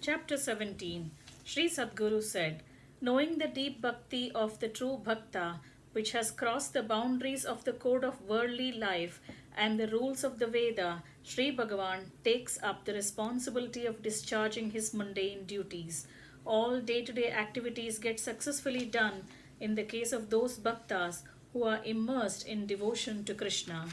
Chapter 17 Sri Sadguru said, knowing the deep bhakti of the true bhakta, which has crossed the boundaries of the code of worldly life and the rules of the Veda, Sri Bhagavan takes up the responsibility of discharging his mundane duties. All day to day activities get successfully done in the case of those bhaktas who are immersed in devotion to Krishna.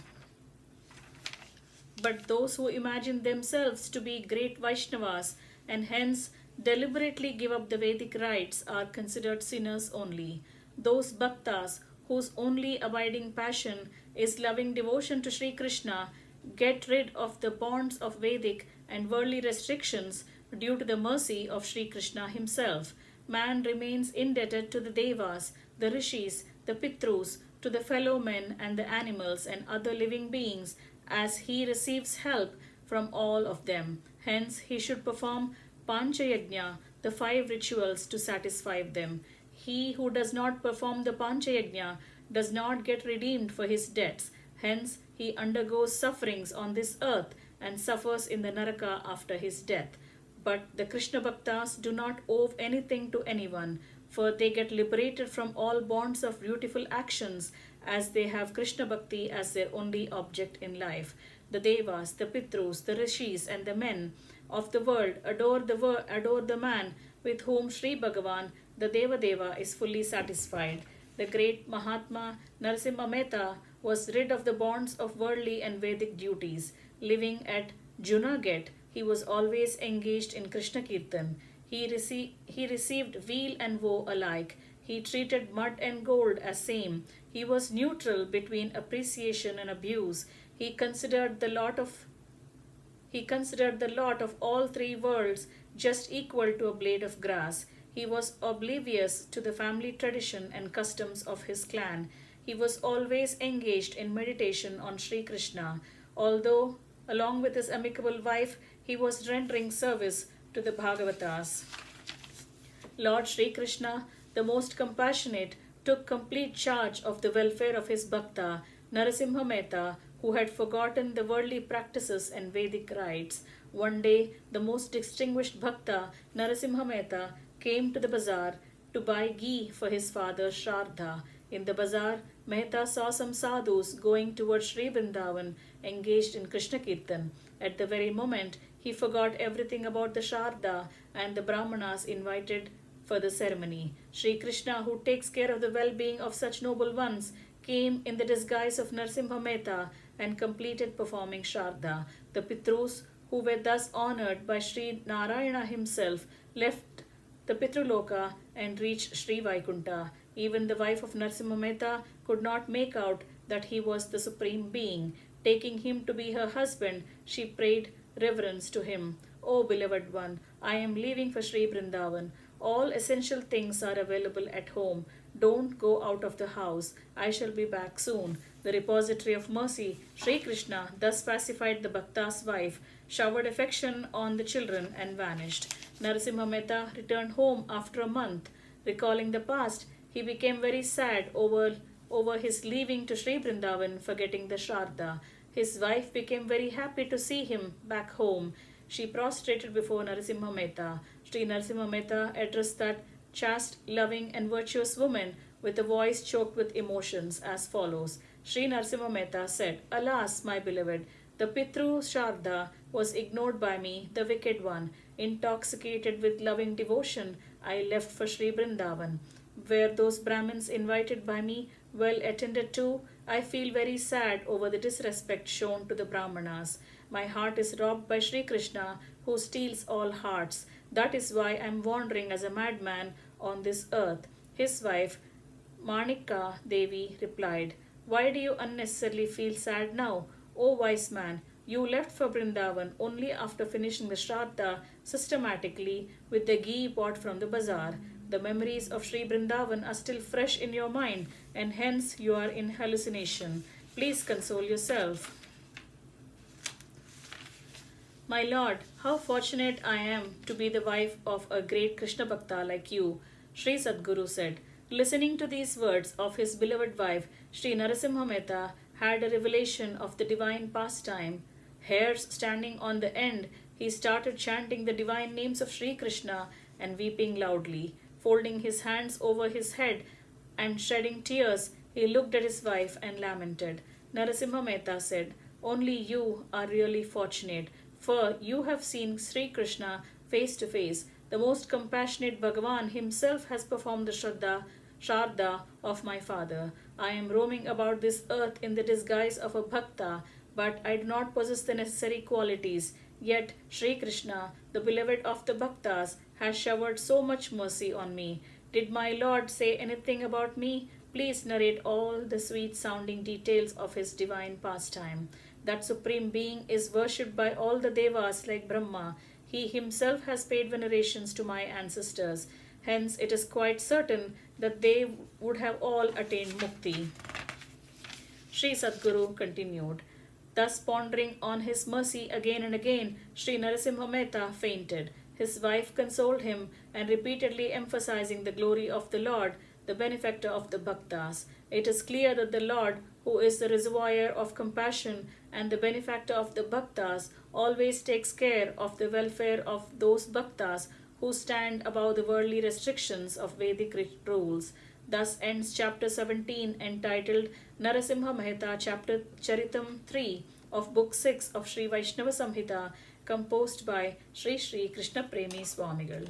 But those who imagine themselves to be great Vaishnavas and hence deliberately give up the Vedic rites are considered sinners only. Those bhaktas whose only abiding passion is loving devotion to Sri Krishna get rid of the bonds of Vedic and worldly restrictions due to the mercy of Sri Krishna himself. Man remains indebted to the Devas, the Rishis, the Pitrus, to the fellow men and the animals and other living beings as he receives help from all of them. Hence, he should perform Panchayajna, the 5 rituals, to satisfy them. He who does not perform the Panchayajna does not get redeemed for his debts. Hence, he undergoes sufferings on this earth and suffers in the Naraka after his death. But the Krishna Bhaktas do not owe anything to anyone, for they get liberated from all bonds of beautiful actions as they have Krishna Bhakti as their only object in life. The Devas, the Pitrus, the Rishis, and the men of the world adore the man with whom Sri Bhagavan, the Devadeva, is fully satisfied. The great Mahatma Narasimha Mehta was rid of the bonds of worldly and Vedic duties. Living at Junagadh, he was always engaged in Krishna Kirtan. He received weal and woe alike. He treated mud and gold as same. He was neutral between appreciation and abuse. He considered the lot of all 3 worlds just equal to a blade of grass. He was oblivious to the family tradition and customs of his clan. He was always engaged in meditation on Sri Krishna, although, along with his amicable wife, he was rendering service to the Bhagavatas. Lord Sri Krishna, the most compassionate, took complete charge of the welfare of his bhakta, Narasimha Mehta, who had forgotten the worldly practices and Vedic rites. One day, the most distinguished bhakta, Narasimha Mehta, came to the bazaar to buy ghee for his father Shraddha. In the bazaar, Mehta saw some sadhus going towards Sri Vrindavan, engaged in Krishna Kirtan. At the very moment, he forgot everything about the Shraddha and the Brahmanas invited for the ceremony. Sri Krishna, who takes care of the well-being of such noble ones, came in the disguise of Narasimha Mehta and completed performing Shraddha. The Pitrus, who were thus honored by Sri Narayana himself, left the Pitruloka and reached Sri Vaikunta. Even the wife of Narasimha Mehta could not make out that he was the Supreme Being. Taking him to be her husband, she prayed reverence to him. O beloved one, I am leaving for Sri Vrindavan. All essential things are available at home. Don't go out of the house. I shall be back soon. The repository of mercy, Sri Krishna, thus pacified the Bhakta's wife, showered affection on the children, and vanished. Narasimha Mehta returned home after a month. Recalling the past, he became very sad over his leaving to Sri Vrindavan, forgetting the Shraddha. His wife became very happy to see him back home. She prostrated before Narasimha Mehta. Sri Narasimha Mehta addressed that chaste, loving, and virtuous woman with a voice choked with emotions as follows. Sri Narasimha Mehta said, Alas, my beloved, the Pitru Shraddha was ignored by me, the wicked one. Intoxicated with loving devotion, I left for Sri Vrindavan. Were those Brahmins invited by me well attended to? I feel very sad over the disrespect shown to the Brahmanas. My heart is robbed by Sri Krishna, who steals all hearts. That is why I am wandering as a madman on this earth. His wife, Manika Devi, replied, Why do you unnecessarily feel sad now? O wise man, you left for Vrindavan only after finishing the Shraddha systematically with the ghee bought from the bazaar. The memories of Sri Vrindavan are still fresh in your mind, and hence you are in hallucination. Please console yourself. My lord, how fortunate I am to be the wife of a great Krishna Bhakta like you, Sri Sadguru said. Listening to these words of his beloved wife, Sri Narasimha Mehta had a revelation of the divine pastime. Hairs standing on the end He started chanting the divine names of Sri Krishna and weeping loudly. Folding his hands over his head and shedding tears, he looked at his wife and lamented. Narasimha Mehta said, "Only you are really fortunate, for you have seen Sri Krishna face to face. The most compassionate Bhagavan himself has performed the Sharda of my father. I am roaming about this earth in the disguise of a Bhakta, but I do not possess the necessary qualities. Yet Sri Krishna, the beloved of the Bhaktas, has showered so much mercy on me. Did my Lord say anything about me? Please narrate all the sweet sounding details of his divine pastime. That Supreme Being is worshipped by all the Devas like Brahma. He himself has paid venerations to my ancestors. Hence, it is quite certain that they would have all attained mukti." Sri Sadguru continued. Thus pondering on his mercy again and again, Sri Narasimha Mehta fainted. His wife consoled him and repeatedly emphasizing the glory of the Lord, the benefactor of the Bhaktas. It is clear that the Lord, who is the reservoir of compassion and the benefactor of the Bhaktas, always takes care of the welfare of those Bhaktas who stand above the worldly restrictions of Vedic rules. Thus ends chapter 17 entitled Narasimha Mehta, chapter Charitam 3 of book 6 of Sri Vaishnava Samhita, composed by Shri Krishna Premi Swamigal.